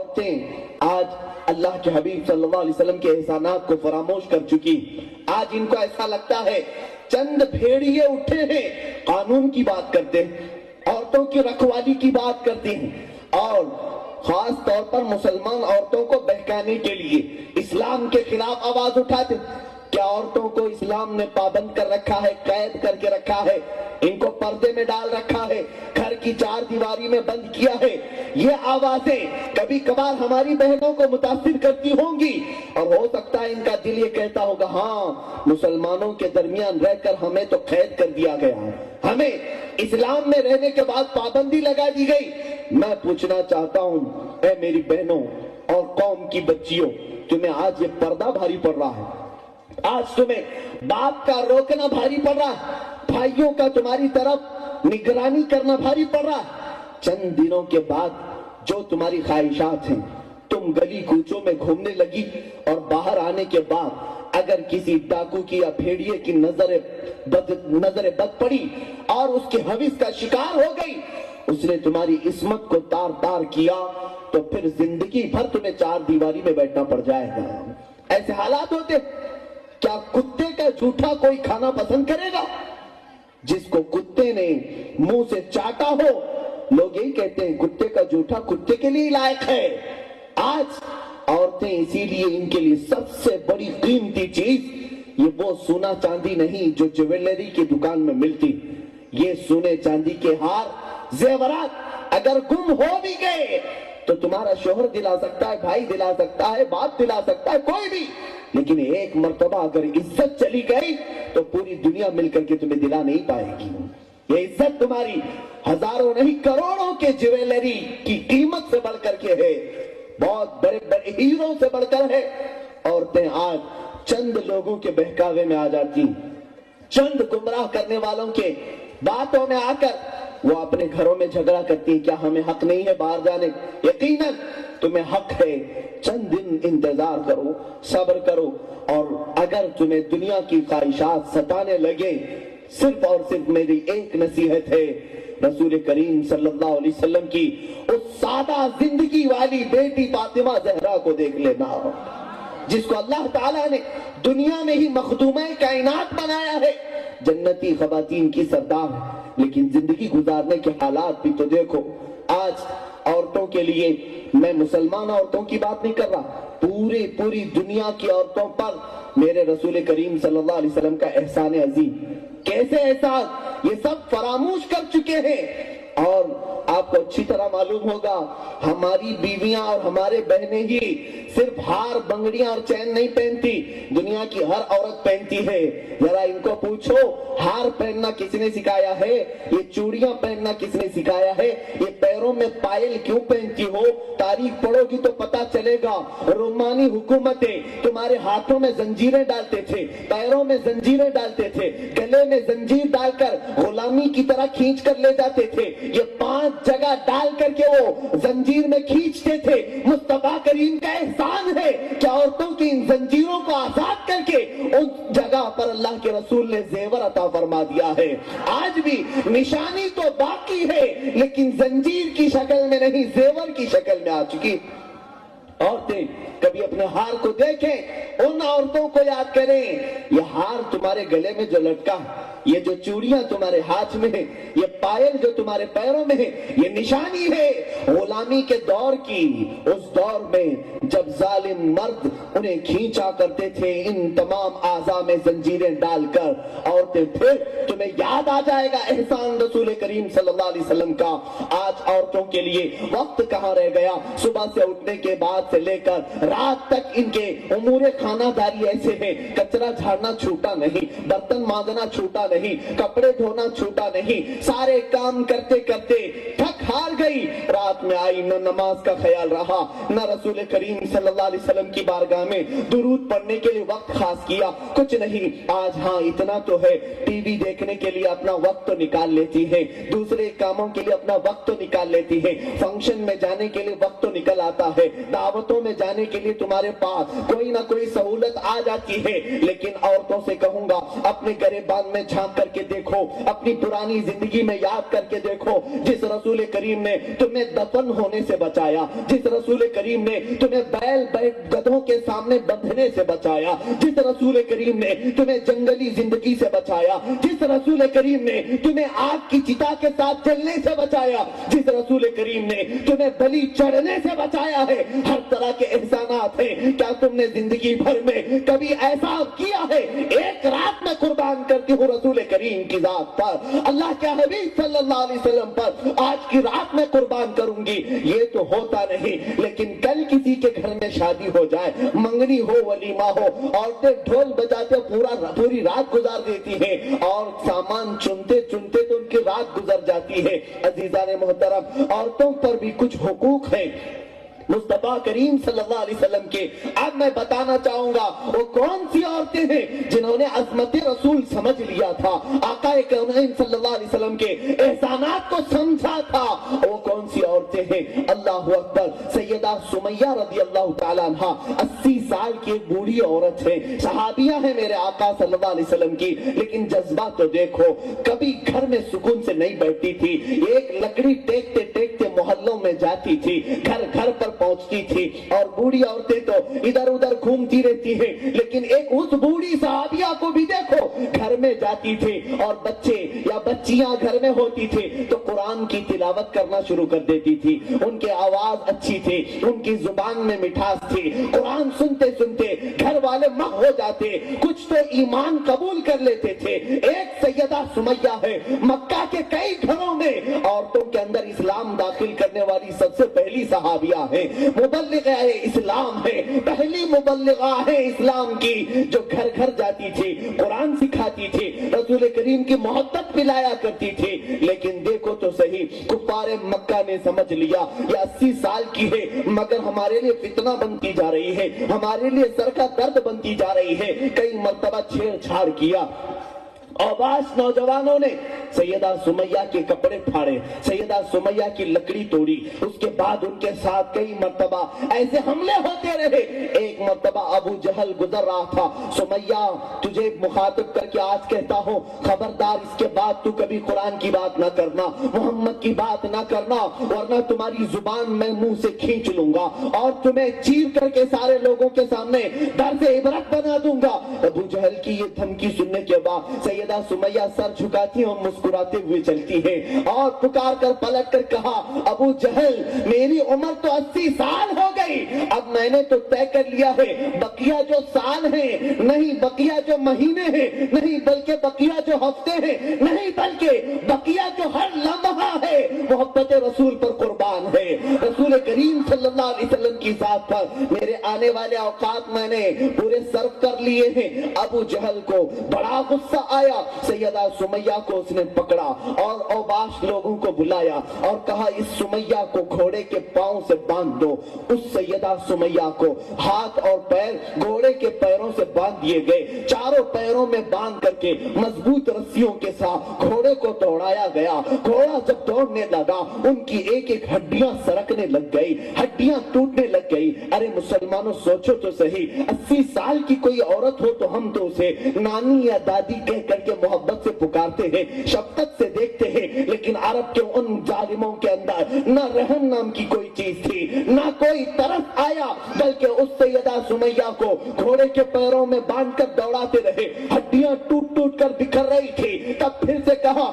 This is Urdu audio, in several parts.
عورتیں آج اللہ کے حبیب صلی اللہ علیہ وسلم کے احسانات کو فراموش کر چکی. آج ان کو ایسا لگتا ہے چند بھیڑیے اٹھے ہیں قانون کی بات کرتے ہیں, عورتوں کی رکھوالی کی بات کرتے ہیں, اور خاص طور پر مسلمان عورتوں کو بہکانے کے لیے اسلام کے خلاف آواز اٹھاتے. کیا عورتوں کو اسلام نے پابند کر رکھا ہے, قید کر کے رکھا ہے, ان کو پردے میں ڈال رکھا ہے, گھر کی چار دیواری میں بند کیا ہے؟ یہ آوازیں کبھی کبھار ہماری بہنوں کو متاثر کرتی ہوں گی, اور ہو سکتا ہے ان کا دل یہ کہتا ہوگا ہاں مسلمانوں کے درمیان رہ کر ہمیں تو قید کر دیا گیا ہے, ہمیں اسلام میں رہنے کے بعد پابندی لگا دی گئی. میں پوچھنا چاہتا ہوں اے میری بہنوں اور قوم کی بچیوں, تمہیں آج یہ پردہ بھاری پڑ رہا ہے, آج تمہیں باپ کا روکنا بھاری پڑ رہا ہے, بھائیوں کا تمہاری طرف نگرانی کرنا بھاری پڑ رہا ہے. چند دنوں کے بعد جو تمہاری خواہشات ہیں, تم گلی کوچوں میں گھومنے لگی اور باہر آنے کے بعد اگر کسی ڈاکو کی یا بھیڑیے کی نظر بد پڑی اور اس کے ہوس کا شکار ہو گئی, اس نے تمہاری عصمت کو تار تار کیا, تو پھر زندگی بھر تمہیں چار دیواری میں بیٹھنا پڑ جائے گا. ایسے حالات ہوتے. کیا کتے کا جھوٹا کوئی کھانا پسند کرے گا؟ جس کو کتے نے منہ سے چاٹا ہو, لوگ یہی کہتے ہیں کتے کا جھوٹا کتے کے لیے لائق ہے. آج عورتیں اسی لیے ان کے لیے سب سے بڑی قیمتی چیز یہ وہ سونا چاندی نہیں جو جویلری کی دکان میں ملتی, یہ سونے چاندی کے ہار زیورات اگر گم ہو بھی گئے تو تمہارا شوہر دلا سکتا ہے, بھائی دلا سکتا ہے, باپ دلا سکتا ہے, کوئی بھی, لیکن ایک مرتبہ اگر عزت چلی گئی تو پوری دنیا مل کر کے تمہیں دلا نہیں پائے گی. یہ عزت تمہاری ہزاروں نہیں کروڑوں کے جویلری کی قیمت سے بڑھ کر کے ہے, بہت بڑے بڑے ہیروں سے بڑھ کر ہے. عورتیں آج چند لوگوں کے بہکاوے میں آ جاتی, چند گمراہ کرنے والوں کے باتوں میں آ کر وہ اپنے گھروں میں جھگڑا کرتی ہیں. کیا ہمیں حق نہیں ہے باہر جانے؟ یقیناً تمہیں حق ہے. چند دن انتظار کرو, صبر کرو, اور اگر تمہیں دنیا کی خواہشات ستانے لگے, صرف اور صرف میری ایک نصیحت ہے, رسول کریم صلی اللہ علیہ وسلم کی اس سادہ زندگی والی بیٹی فاطمہ زہرا کو دیکھ لینا, جس کو اللہ تعالیٰ نے دنیا میں ہی مخدومہ کائنات بنایا ہے, جنتی خواتین کی سردار, لیکن زندگی گزارنے کے حالات بھی تو دیکھو. آج عورتوں کے لیے, میں مسلمان عورتوں کی بات نہیں کر رہا, پوری دنیا کی عورتوں پر میرے رسول کریم صلی اللہ علیہ وسلم کا احسان عظیم, کیسے احسان یہ سب فراموش کر چکے ہیں. اور آپ کو اچھی طرح معلوم ہوگا ہماری بیویاں اور ہمارے بہنیں ہی صرف ہار, بنگڑیاں اور چین نہیں پہنتی, دنیا کی ہر عورت پہنتی ہے. ذرا ان کو پوچھو ہار پہننا کس نے سکھایا ہے, یہ چوڑیاں پہننا کس نے سکھایا ہے, یہ پیروں میں پائل کیوں پہنتی ہو؟ تاریخ پڑھو گی تو پتا چلے گا. رومانی حکومتیں تمہارے ہاتھوں میں زنجیریں ڈالتے تھے, پیروں میں زنجیریں ڈالتے تھے, گلے میں زنجیر ڈال کر غلامی کی طرح کھینچ کر لے جاتے تھے. یہ 5 جگہ ڈال کر کے وہ زنجیر میں کھینچتے تھے. مصطفیٰ کریم کا احسان ہے کہ عورتوں کی ان زنجیروں کو آزاد کر کے اس جگہ پر اللہ کے رسول نے زیور عطا فرما دیا ہے. آج بھی نشانی تو باقی ہے لیکن زنجیر کی شکل میں نہیں, زیور کی شکل میں آ چکی. عورتیں کبھی اپنے ہار کو دیکھیں, ان عورتوں کو یاد کریں, یہ ہار تمہارے گلے میں جو لٹکا, یہ جو چوڑیاں تمہارے ہاتھ میں ہیں, یہ پائل جو تمہارے پیروں میں ہیں, یہ نشانی ہے غلامی کے دور کی. اس دور میں جب ظالم مرد انہیں کھینچا کرتے تھے ان تمام اعضاء میں زنجیریں ڈال کر, عورتیں پھر تمہیں یاد آ جائے گا احسان رسول کریم صلی اللہ علیہ وسلم کا. آج عورتوں کے لیے وقت کہاں رہ گیا, صبح سے اٹھنے کے بعد سے لے کر رات تک ان کے امور خانہ داری ایسے ہیں, کچرا جھاڑنا چھوٹا نہیں, برتن مانجنا چھوٹا نہیں, کپڑے دھونا چھوٹا نہیں, سارے کام کرتے کرتے تھک ہار گئی. رات میں آئی, نہ نماز کا خیال رہا, نہ رسول کریم صلی اللہ علیہ وسلم کی بارگاہ میں درود پڑھنے کے لیے وقت خاص کیا, کچھ نہیں. آج ہاں اتنا تو ہے, ٹی وی دیکھنے کے لیے اپنا وقت تو نکال لیتی ہے, دوسرے کاموں کے لیے اپنا وقت تو نکال لیتی ہے, فنکشن میں جانے کے لیے وقت تو نکل آتا ہے, دعوتوں میں جانے کے لیے تمہارے پاس کوئی نہ کوئی سہولت آ جاتی ہے. لیکن عورتوں سے کہوں گا اپنے گریبان میں جھانک کر کے دیکھو, اپنی پرانی زندگی میں یاد کر کے دیکھو, جس رسول کریم نے تمہیں دفن ہونے سے بچایا, جس رسول کریم نے تمہیں بیل گدھوں کے سامنے بندھنے سے بچایا, جس رسول کریم نے تمہیں جنگلی زندگی سے بچایا, جس رسول کریم نے تمہیں آگ کی چتا کے ساتھ جلنے سے بچایا, جس رسول کریم نے تمہیں بلی چڑھنے سے بچایا ہے, ہر طرح کے احسانات ہیں. کیا تم نے زندگی بھر میں کبھی ایسا کیا ہے ایک رات میں قربان کرتی ہوں رسول کریم کی ذات پر, اللہ کے حبیب صلی اللہ علیہ وسلم پر آج کی رات میں قربان کروں گی؟ یہ تو ہوتا نہیں. لیکن کل کسی کے گھر میں شادی ہو جائے, منگنی ہو, ولیمہ ہو, عورتیں ڈھول بجاتے پوری رات گزار دیتی ہیں, اور سامان چنتے چنتے تو ان کی رات گزر جاتی ہے. عزیزان محترم, عورتوں پر بھی کچھ حقوق ہیں مصطفیٰ کریم صلی اللہ علیہ وسلم کے. اب میں بتانا چاہوں گا وہ کون سی عورتیں ہیں جنہوں نے عظمت رسول سمجھ لیا تھا, آقا کریم صلی اللہ علیہ وسلم کے احسانات کو سمجھا تھا. وہ کون سی عورتیں ہیں؟ اللہ اکبر. سیدہ سمیہ رضی اللہ تعالیٰ عنہ 80 سال کی ایک بوڑھی عورت ہے, صحابیہ ہیں میرے آقا صلی اللہ علیہ وسلم کی, لیکن جذبہ تو دیکھو, کبھی گھر میں سکون سے نہیں بیٹھتی تھی, ایک لکڑی ٹیکتے ٹیکتے محلوں میں جاتی تھی, گھر گھر پر پہنچتی تھی. اور بوڑھی عورتیں تو ادھر ادھر گھومتی رہتی ہیں, لیکن ایک اس بوڑھی صحابیہ کو بھی دیکھو, گھر میں جاتی تھی اور بچے یا بچیاں گھر میں ہوتی تھی تو قرآن کی تلاوت کرنا شروع کر دیتی تھی. ان کی آواز اچھی تھی, ان کی زبان میں مٹھاس تھی, قرآن سنتے سنتے گھر والے مغ ہو جاتے, کچھ تو ایمان قبول کر لیتے تھے. ایک سیدہ سمیہ ہے, مکہ کے کئی گھروں میں عورتوں کے اندر اسلام داخل کرنے والی سب سے پہلی صحابیہ ہے, مبلغہ اسلام ہے, پہلی مبلغہ ہے اسلام کی, جو گھر گھر جاتی تھی, قرآن سکھاتی تھی, رسول کریم کی محبت پلایا کرتی تھی. لیکن دیکھو تو صحیح, کفار مکہ نے سمجھ لیا یہ 80 سال کی ہے مگر ہمارے لیے فتنہ بنتی جا رہی ہے, ہمارے لیے سر کا درد بنتی جا رہی ہے. کئی مرتبہ چھیڑ چھاڑ کیا, اوباش نوجوانوں نے سیدہ سمیہ کے کپڑے پھاڑے, سیدہ سمیہ کی لکڑی توڑی. اس کے بعد ان کے ساتھ کئی مرتبہ ایسے حملے ہوتے رہے. ایک مرتبہ ابو جہل گزر رہا تھا, سمیہ تجھے مخاطب کر کے آج کہتا ہوں, خبردار اس کے بعد تو کبھی قرآن کی بات نہ کرنا, محمد کی بات نہ کرنا, ورنہ تمہاری زبان میں منہ سے کھینچ لوں گا اور تمہیں چیر کر کے سارے لوگوں کے سامنے درس عبرت بنا دوں گا. ابو جہل کی یہ دھمکی سننے کے بعد سیدہ سمیہ سر جھکاتی اور مسکراتے ہوئے چلتی ہے, اور پکار کر پلٹ کر کہا, ابو جہل میری عمر تو 80 سال ہو گئی, اب میں نے تو طے کر لیا ہے بقیہ جو سال ہیں نہیں, بقیہ جو مہینے ہیں نہیں, بلکہ بقیہ جو ہفتے ہیں نہیں, بلکہ بقیہ جو ہر لمحہ ہے محبت رسول پر قربان ہے, رسول کریم صلی اللہ علیہ وسلم کی ذات پر میرے آنے والے اوقات میں نے پورے صرف کر لیے ہیں. ابو جہل کو بڑا غصہ آیا, سیدہ سمیہ کو اس نے پکڑا اور اوباش لوگوں کو بلایا اور کہا اس سمیہ کو گھوڑے کے پاؤں سے باندھ دو. اس سیدہ سمیہ کو ہاتھ اور پیر گھوڑے کے پیروں سے باندھ دیے گئے, چاروں پیروں میں باندھ کر کے مضبوط رسیوں کے ساتھ گھوڑے کو دوڑایا گیا. گھوڑا جب دوڑنے لگا ان کی ایک ایک ہڈیاں سرکنے لگ گئی, ہڈیاں ٹوٹنے لگ گئی. ارے مسلمانوں سوچو تو صحیح, 80 سال کی کوئی عورت ہو تو ہم تو اسے نانی یا دادی کہہ کر کے محبت سے پکارتے ہیں, شفقت سے دیکھتے ہیں, لیکن عرب کے ان ظالموں کے اندر نہ رحم نام کی کوئی چیز تھی, نہ کوئی طرف آیا, بلکہ اس سیدہ سمیہ کو گھوڑے کے پیروں میں باندھ کر دوڑاتے رہے, ہڈیاں ٹوٹ ٹوٹ کر بکھر رہی تھی. تب پھر سے کہا,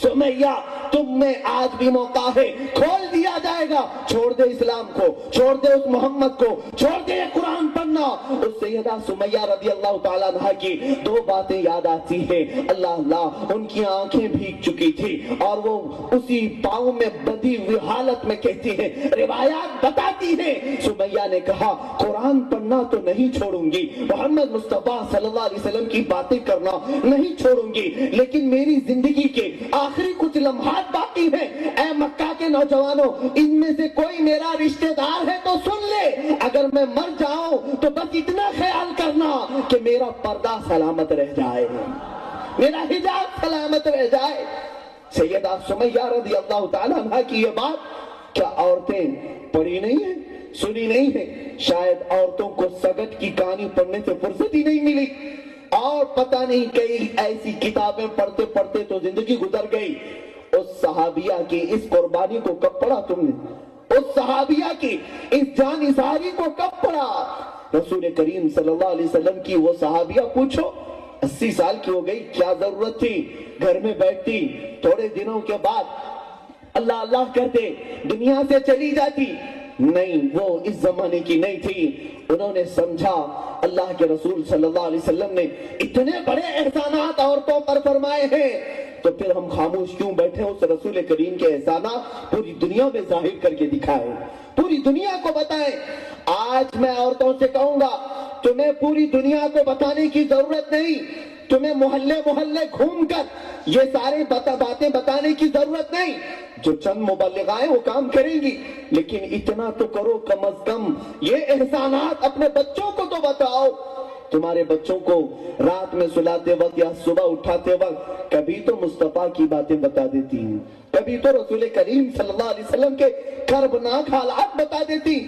سمیہ تم میں آج بھی موقع ہے, کھول دیا جائے گا, چھوڑ دے اسلام کو, چھوڑ دے اس محمد کو, چھوڑ دے قرآن پڑھنا. اس سیدہ سمیہ رضی اللہ تعالیٰ عنہ کی دو باتیں یاد آتی ہیں, اللہ اللہ ان کی آنکھیں بھیگ چکی تھی اور وہ اسی پاؤں میں بدی ہوئی حالت میں کہتی ہیں, روایات بتاتی ہیں سمیہ نے کہا قرآن پڑھنا تو نہیں چھوڑوں گی, محمد مصطفیٰ صلی اللہ علیہ وسلم کی باتیں کرنا نہیں چھوڑوں گی, لیکن میری زندگی کے آخری کچھ لمحات باقی ہیں. اے مکہ کے نوجوانوں, ان میں سے کوئی میرا رشتہ دار ہے تو سن لے, اگر میں مر جاؤں تو بس اتنا خیال کرنا کہ میرا پردہ سلامت رہ جائے, میرا حجاب سلامت رہ جائے. سیدہ سمیہ رضی اللہ تعالیٰ عنہ کی یہ بات کیا عورتیں پڑھی نہیں ہیں, سنی نہیں ہیں؟ شاید عورتوں کو سگٹ کی کہانی پڑھنے سے فرصت ہی نہیں ملی. اور پتہ نہیں کئی ایسی کتابیں پڑھتے پڑھتے تو زندگی گزر گئی. اس صحابیہ کی اس قربانی کو کب پڑھا تم نے؟ اس صحابیہ کی اس جان اظہاری کو کب پڑھا؟ رسول کریم صلی اللہ علیہ وسلم کی وہ صحابیہ پوچھو 80 سال کی ہو گئی، کیا ضرورت تھی گھر میں بیٹھتی، تھوڑے دنوں کے بعد اللہ اللہ کرتے دنیا سے چلی جاتی. نہیں، وہ اس زمانے کی نہیں تھی. انہوں نے سمجھا اللہ کے رسول صلی اللہ علیہ وسلم نے اتنے بڑے احسانات عورتوں پر فرمائے ہیں، تو پھر ہم خاموش کیوں بیٹھے؟ اس رسول کریم کے احسانات پوری دنیا میں ظاہر کر کے دکھائیں، پوری دنیا کو بتائیں. آج میں عورتوں سے کہوں گا تمہیں پوری دنیا کو بتانے کی ضرورت نہیں، تمہیں محلے محلے گھوم کر یہ سارے باتیں بتانے کی ضرورت نہیں. جو چند مبلغائیں وہ کام کریں گی، لیکن اتنا تو کرو کم از کم یہ احسانات اپنے بچوں کو تو بتاؤ. تمہارے بچوں کو رات میں سلاتے وقت یا صبح اٹھاتے وقت کبھی تو مصطفیٰ کی باتیں بتا دیتی، کبھی تو رسول کریم صلی اللہ علیہ وسلم کے کربناک حالات بتا دیتی.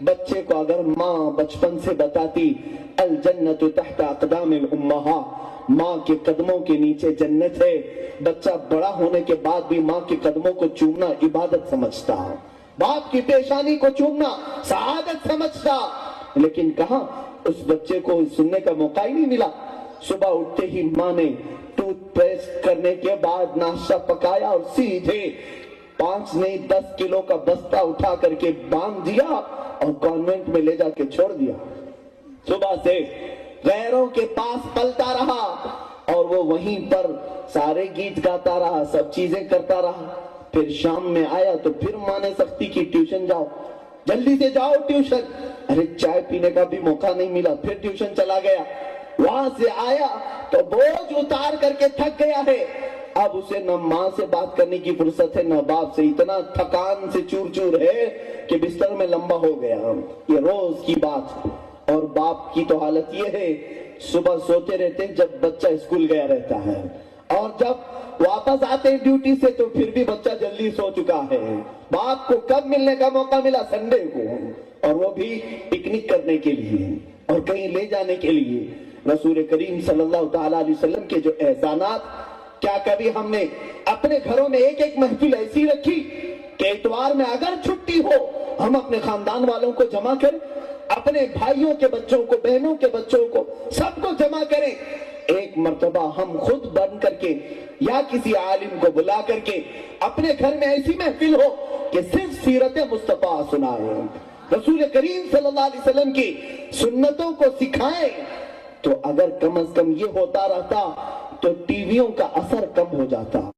بچے کو اگر ماں بچپن سے بتاتی الجنت تحت اقدام الامہات، ماں کے قدموں کے نیچے جنت ہے، بچہ بڑا ہونے کے بعد بھی ماں کے قدموں کو چومنا عبادت سمجھتا، باپ کی پیشانی کو چومنا سعادت سمجھتا. لیکن کہاں اس بچے کو سننے کا موقع ہی نہیں ملا. صبح اٹھتے ہی ماں نے ٹوتھ پیسٹ کرنے کے بعد ناشتہ پکایا اور سیدھے 5 نہیں 10 کلو کا بستہ اٹھا کر کے باندھ دیا اور کانوینٹ میں لے جا کے چھوڑ دیا. صبح سے غیروں کے پاس پلتا رہا اور وہ وہیں پر سارے گیت گاتا رہا، سب چیزیں کرتا رہا. پھر شام میں آیا تو پھر ماں نے سختی کی ٹیوشن جاؤ، جلدی سے جاؤ ٹیوشن. ارے چائے پینے کا بھی موقع نہیں ملا، پھر ٹیوشن چلا گیا. وہاں سے آیا تو بوجھ اتار کر کے تھک گیا ہے. اب اسے نہ ماں سے بات کرنے کی فرصت ہے نہ باپ سے، اتنا تھکان سے چور چور ہے کہ بستر میں لمبا ہو گیا. یہ روز کی بات. اور باپ کی تو حالت یہ ہے صبح سوتے رہتے جب بچہ اسکول گیا رہتا ہے، اور جب واپس آتے ہیں ڈیوٹی سے تو پھر بھی بچہ جلدی سو چکا ہے. باپ کو کب ملنے کا موقع ملا؟ سنڈے کو، اور وہ بھی پکنک کرنے کے لیے اور کہیں لے جانے کے لیے. رسول کریم صلی اللہ تعالی علیہ وسلم کے جو احسانات، کیا کبھی ہم نے اپنے گھروں میں ایک ایک محفل ایسی رکھی کہ اتوار میں اگر چھٹی ہو ہم اپنے خاندان والوں کو جمع کریں، اپنے بھائیوں کے بچوں کو، بہنوں کے بچوں کو، سب کو جمع کریں؟ ایک مرتبہ ہم خود بن کر کے یا کسی عالم کو بلا کر کے اپنے گھر میں ایسی محفل ہو کہ صرف سیرت مصطفیٰ سنائے، رسول کریم صلی اللہ علیہ وسلم کی سنتوں کو سکھائیں. تو اگر کم از کم یہ ہوتا رہتا تو ٹی ویوں کا اثر کم ہو جاتا.